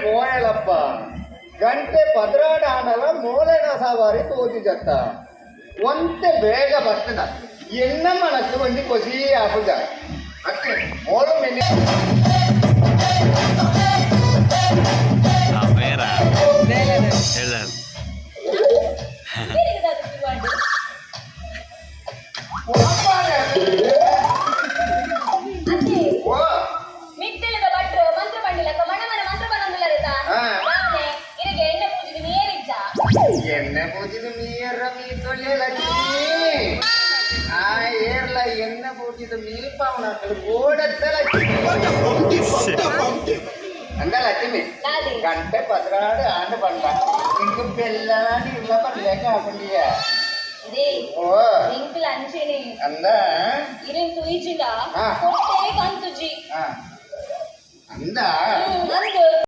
ಕೋಯಲಪ್ಪ ಗಂಟೆ ಪದ್ರಾಡ ಆಡಲ ಮೂಲೆನ ಸವಾರಿ ತೋತಿ ಜತ್ತ ಒಂತೆ ಬೇಗ ಬರ್ತದ ಎನ್ನ ಮನಸ್ಸು ಒಂದು ಖುಷಿ ಆಗುದ ಅಷ್ಟೇ ಮೋಲು ಮೇಲೆ ಎಣ್ಣೆ ಪೂಜಿದ ಮೀರ ಮೀ ತೊಳೆಯಲ ಆ ಏರ್ಲ ಎಣ್ಣೆ ಪೂಜಿದ ಮೀ ಪಾವನ ಗೋಡತ್ತಲ ಅಂದ ಲಕ್ಷ್ಮಿ ಗಂಟೆ ಪದ್ರಾಡು ಆಂಡ ಬಂದ ಇಂಕ ಬೆಲ್ಲನಾಡಿ ಇಲ್ಲ ಬರ್ಲೇಕ ಹಾಕೊಂಡಿಯ ಓ ಅಂದ ಅಂದ